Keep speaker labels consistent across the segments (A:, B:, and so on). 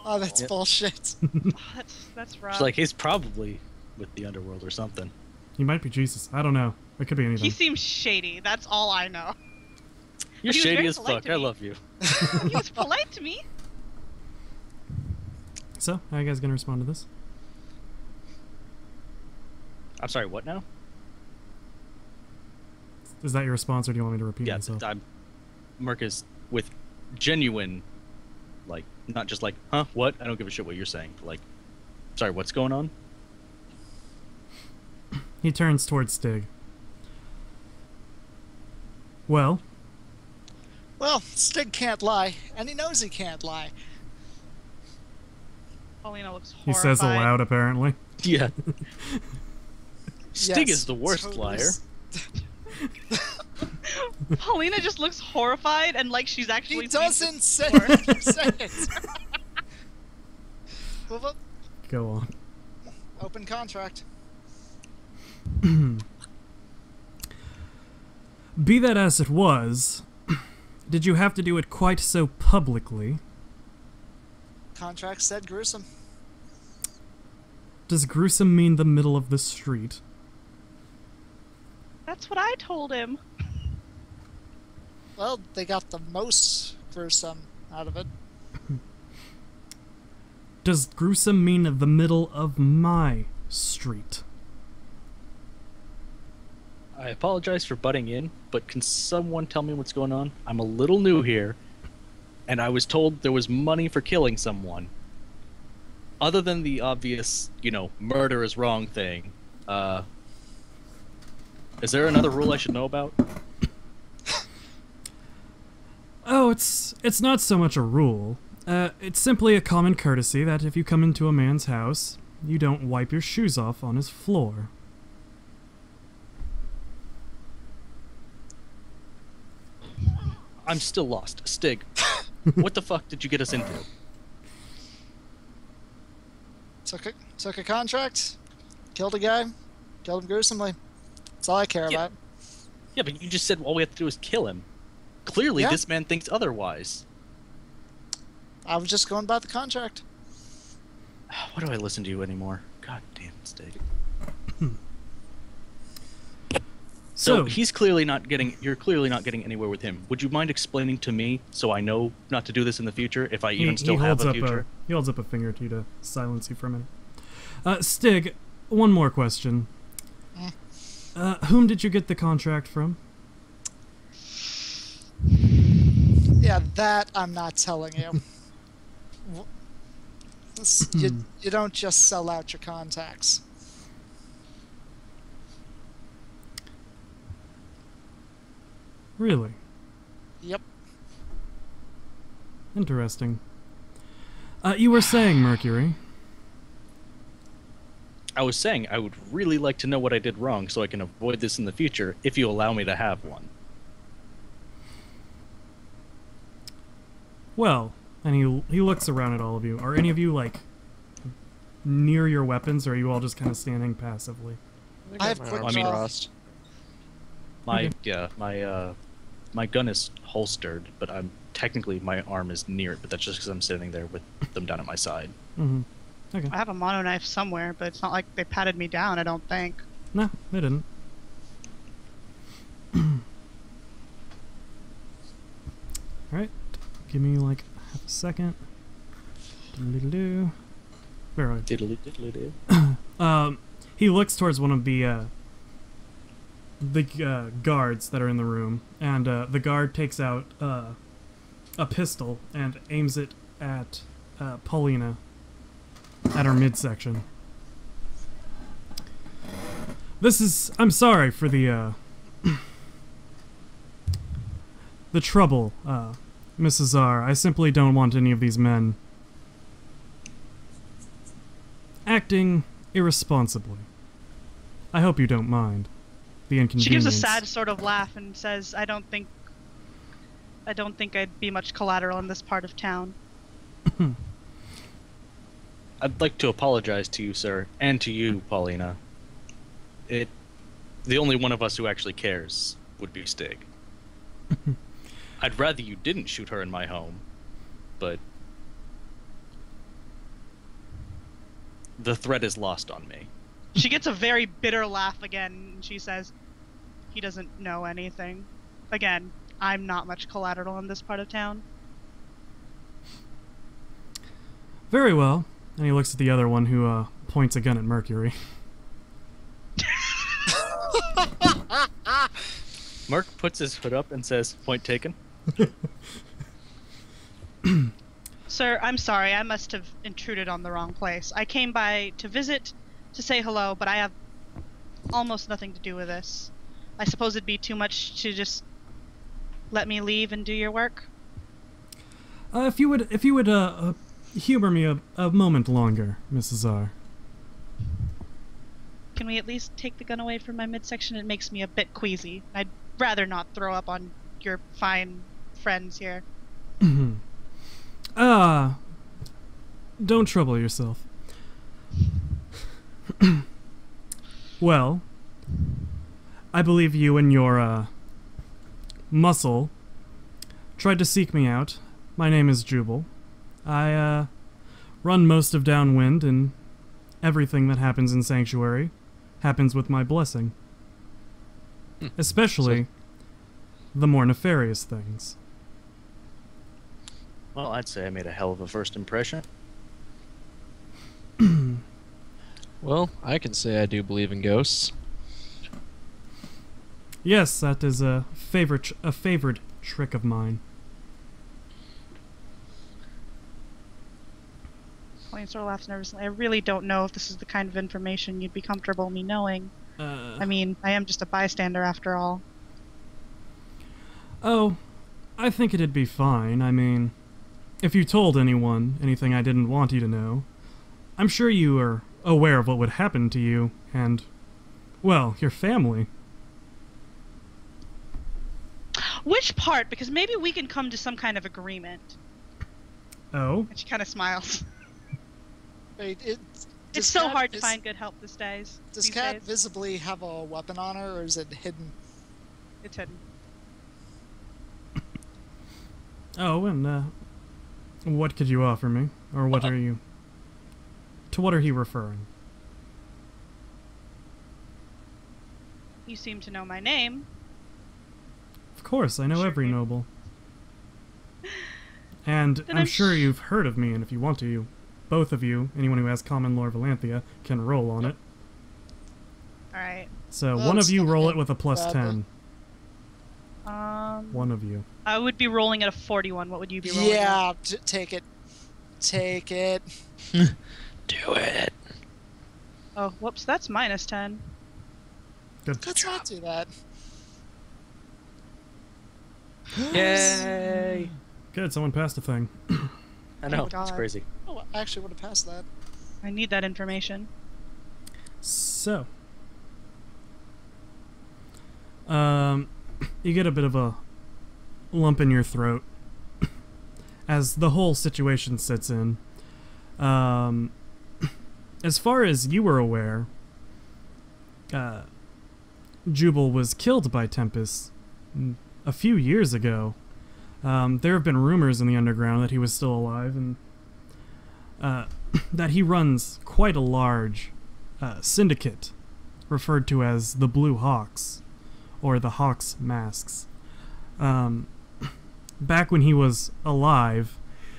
A: Oh, that's
B: Yep.
A: bullshit.
C: Oh, that's rough.
B: She's like, he's probably with the underworld or something.
D: He might be Jesus. I don't know. It could be anything.
C: He seems shady. That's all I know.
B: You're
C: He was
B: shady
C: very
B: as
C: polite
B: fuck.
C: to
B: I
C: me.
B: love you.
C: He was polite to me.
D: So, how are you guys gonna respond to this?
B: I'm sorry, what now?
D: Is that your response, or do you want me to repeat
B: Yeah,
D: myself?
B: Merc is with genuine, like, not just like, huh, what? I don't give a shit what you're saying. Like, sorry, what's going on?
D: He turns towards Stig. Well,
A: Well, Stig can't lie, and he knows he can't lie.
C: Paulina looks
D: he
C: horrified.
D: says aloud, apparently.
B: Yeah. Stig
A: Yes,
B: is the worst
A: totally
B: liar.
C: Paulina just looks horrified and like she's actually.
A: He
C: seen
A: doesn't
C: this
A: say
C: before.
A: it. Say it. Well,
D: Go on.
A: open contract.
D: Be that as it was, did you have to do it quite so publicly?
A: Contract said gruesome.
D: Does gruesome mean the middle of the street?
C: That's what I told him.
A: Well, they got the most gruesome out of it.
D: Does gruesome mean the middle of my street?
B: I apologize for butting in, but can someone tell me what's going on? I'm a little new here, and I was told there was money for killing someone. Other than the obvious, you know, murder is wrong thing, is there another rule I should know about?
D: Oh, it's not so much a rule. It's simply a common courtesy that if you come into a man's house, you don't wipe your shoes off on his floor.
B: I'm still lost. Stig, what the fuck did you get us into?
A: Took a contract, killed a guy, killed him gruesomely. That's all I care
B: Yeah.
A: about.
B: Yeah, but you just said all we have to do is kill him. Clearly,
A: Yeah.
B: this man thinks otherwise.
A: I was just going by the contract.
B: Why do I listen to you anymore? God damn it, Stig. So he's clearly not getting. You're clearly not getting anywhere with him. Would you mind explaining to me so I know not to do this in the future if I even still have a future?
D: He holds up a finger to you to silence you for a minute. Stig, one more question. Whom did you get the contract from?
A: Yeah, that I'm not telling you. You don't just sell out your contacts.
D: Really?
A: Yep.
D: Interesting. You were saying, Mercury.
B: I was saying I would really like to know what I did wrong so I can avoid this in the future if you allow me to have one.
D: Well, and he looks around at all of you. Are any of you, like, near your weapons, or are you all just kind of standing passively?
A: I have quick
B: I mean,
A: draw.
B: My gun is holstered, but I'm technically my arm is near it, but that's just because I'm sitting there with them down at my side.
D: Mm-hmm. Okay.
C: I have a mono knife somewhere, but it's not like they patted me down, I don't think.
D: No, they didn't. Alright, give me like half a second. Diddle-diddle-doo. Where are
B: Diddly diddly do.
D: he looks towards one of the guards that are in the room, and the guard takes out a pistol and aims it at Paulina at her midsection. I'm sorry for the the trouble, Mrs. R. I simply don't want any of these men acting irresponsibly. I hope you don't mind the inconvenience.
C: She gives a sad sort of laugh and says, I don't think I'd be much collateral in this part of town.
B: I'd like to apologize to you, sir, and to you, Paulina. The only one of us who actually cares would be Stig. I'd rather you didn't shoot her in my home, but The threat is lost on me.
C: She gets a very bitter laugh again, and she says, he doesn't know anything. Again, I'm not much collateral in this part of town.
D: Very well. And he looks at the other one who points a gun at Mercury.
B: Merc puts his hood up and says, "Point taken."
C: Sir, I'm sorry. I must have intruded on the wrong place. I came by to visit, to say hello, but I have almost nothing to do with this. I suppose it'd be too much to just let me leave and do your work?
D: If you would humor me a moment longer, Mrs. R.
C: Can we at least take the gun away from my midsection? It makes me a bit queasy. I'd rather not throw up on your fine friends here.
D: Don't trouble yourself. Well, I believe you and your, muscle tried to seek me out. My name is Jubal. I, run most of Downwind, and everything that happens in Sanctuary happens with my blessing. Especially the more nefarious things.
B: Well, I'd say I made a hell of a first impression.
E: Well, I can say I do believe in ghosts.
D: Yes, that is a favored trick of mine.
C: Pauline sort of laughs nervously. I really don't know if this is the kind of information you'd be comfortable me knowing. I mean, I am just a bystander after all.
D: Oh, I think it'd be fine. I mean, if you told anyone anything I didn't want you to know, I'm sure you are aware of what would happen to you and, well, your family.
C: Which part? Because maybe we can come to some kind of agreement.
D: Oh?
C: And she kind of smiles.
A: Wait,
C: It's so hard to find good help these days.
A: Does Kat visibly have a weapon on her, or is it hidden?
C: It's hidden.
D: Oh, and, what could you offer me? Or what are you... To what are you referring?
C: You seem to know my name.
D: Of course, I know
C: Sure
D: every
C: do.
D: noble. And
C: Then
D: I'm
C: I'm
D: sure
C: sh-
D: you've heard of me, and if you want to, both of you, anyone who has common lore Valanthia, can roll on it.
C: Alright.
D: So
A: Well,
D: one of
A: it's
D: you
A: not
D: roll
A: that
D: it with a plus
A: bad,
D: 10. One of you.
C: I would be rolling at a 41. What would you be rolling at?
A: Yeah, take it. Take it.
E: Do it.
C: Oh, whoops, that's minus 10.
D: Good.
A: Let's not do that.
B: Yay!
D: Good, someone passed a thing.
B: I know,
C: Oh, God.
B: it's crazy.
A: Oh, I actually would have passed that.
C: I need that information.
D: So, you get a bit of a lump in your throat as the whole situation sets in. As far as you were aware, Jubal was killed by Tempest a few years ago. There have been rumors in the underground that he was still alive, and that he runs quite a large syndicate referred to as the Blue Hawks, or the Hawks Masks. Back when he was alive,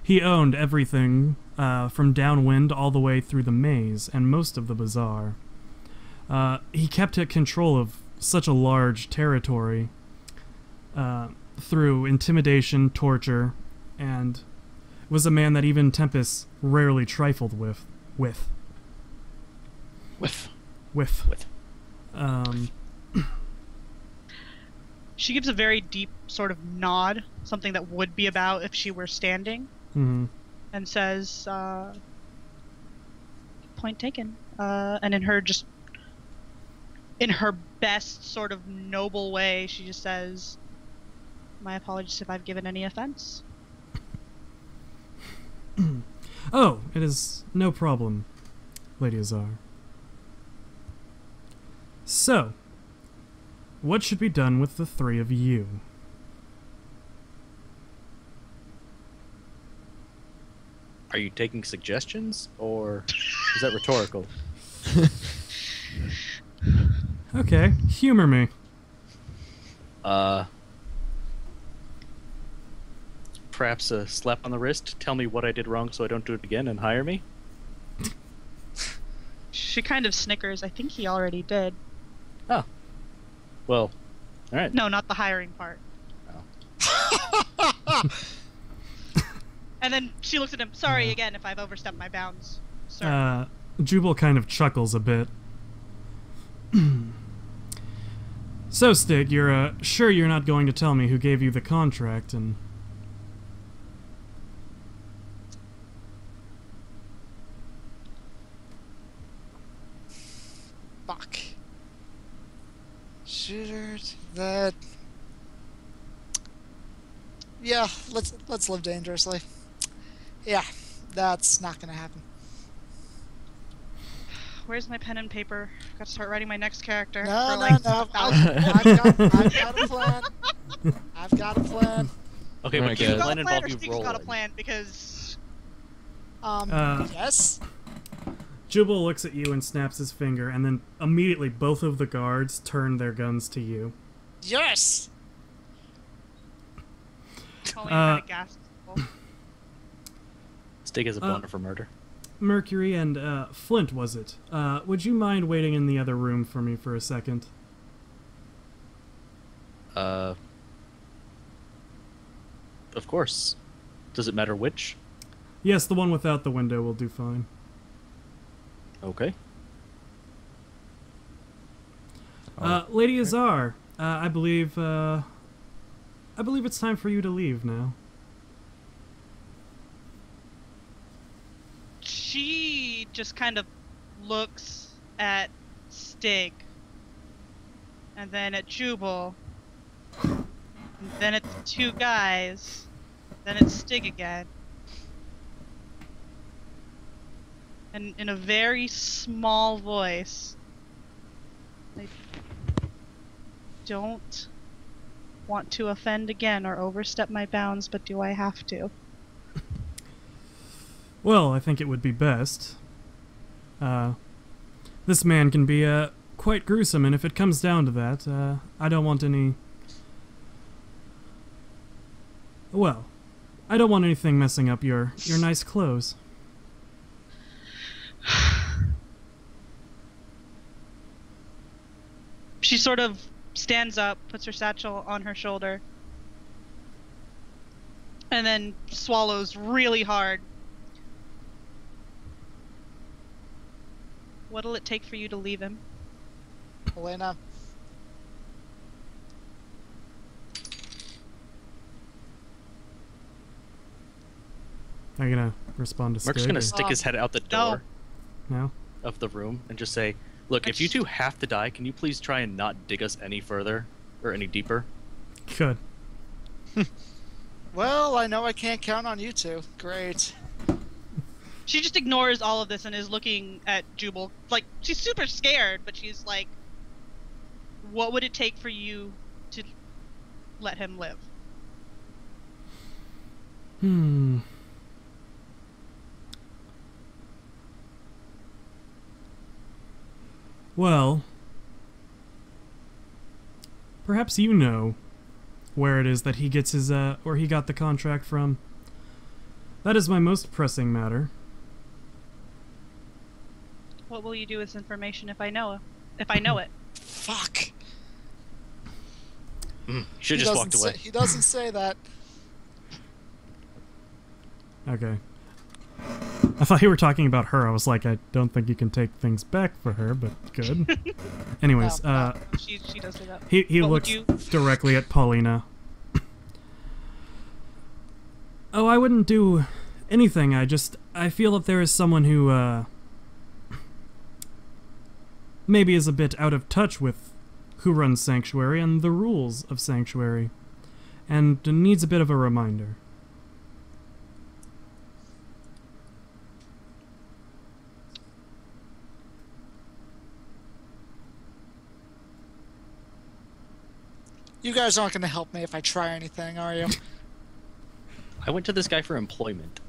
D: he owned everything from Downwind all the way through the Maze and most of the Bazaar. He kept control of such a large territory through intimidation, torture, and was a man that even Tempest rarely trifled with.
C: She gives a very deep sort of nod, something that would be about if she were standing,
D: Mhm.
C: and says, point taken. And in her best sort of noble way, she just says, my apologies if I've given any offense.
D: Oh, it is no problem, Lady Azar. So, what should be done with the three of you?
B: Are you taking suggestions, or is that rhetorical?
D: Okay, humor me.
B: Perhaps a slap on the wrist, tell me what I did wrong so I don't do it again, and hire me?
C: She kind of snickers. I think he already did.
B: Oh. Well, alright.
C: No, not the hiring part. And then she looks at him. Sorry again if I've overstepped my bounds, sir.
D: Jubal kind of chuckles a bit. So, Stig, you're sure you're not going to tell me who gave you the contract and...
A: Fuck. Shooter that. Yeah, let's live dangerously. Yeah, that's not gonna happen.
C: Where's my pen and paper? Got to start writing my next character.
A: No,
C: for,
A: no,
C: like,
A: no.
C: 1,000
A: I've got a plan. I've got a plan.
B: Okay,
E: Alright,
B: but does
E: guys.
B: the
C: got
B: plan
C: a plan
B: involve
C: or
B: you
C: Steve's
B: rolling?
C: got a plan because
A: Yes.
D: Jubal looks at you and snaps his finger, and then immediately both of the guards turn their guns to you.
A: Yes.
C: calling kind of gas.
B: Stig has a blunder for murder.
D: Mercury and Flint, was it? Would you mind waiting in the other room for me for a second?
B: Of course. Does it matter which?
D: Yes, the one without the window will do fine.
B: Okay.
D: Lady Azar, I believe it's time for you to leave now.
C: She just kind of looks at Stig, and then at Jubal, and then at the two guys, then at Stig again. And in a very small voice, I don't want to offend again or overstep my bounds, but do I have to?
D: Well, I think it would be best. This man can be quite gruesome, and if it comes down to that, I don't want any... Well, I don't want anything messing up your nice clothes.
C: She sort of stands up, puts her satchel on her shoulder, and then swallows really hard. What'll it take for you to leave him?
A: Elena.
D: Are you gonna respond to Stig?
B: Merc's gonna
D: or-
B: stick his head out the door
D: No?
B: of the room and just say, look, if you two have to die, can you please try and not dig us any further or any deeper?
D: Good.
A: Well, I know I can't count on you two. Great.
C: She just ignores all of this and is looking at Jubal. Like, she's super scared, but she's like, what would it take for you to let him live?
D: Well, perhaps you know where it is that he gets his, or he got the contract from. That is my most pressing matter.
C: What will you do with this information if I know it?
A: Fuck.
B: You should just walked away.
A: He doesn't say that.
D: Okay. I thought you were talking about her. I was like, I don't think you can take things back for her, but good. Anyways,
A: No.
C: She does say that.
D: he
C: What would
D: looks
C: you-
D: directly at Paulina. Oh, I wouldn't do anything. I feel that there is someone who, maybe is a bit out of touch with who runs Sanctuary and the rules of Sanctuary, and needs a bit of a reminder.
A: You guys aren't going to help me if I try anything, are you?
B: I went to this guy for employment.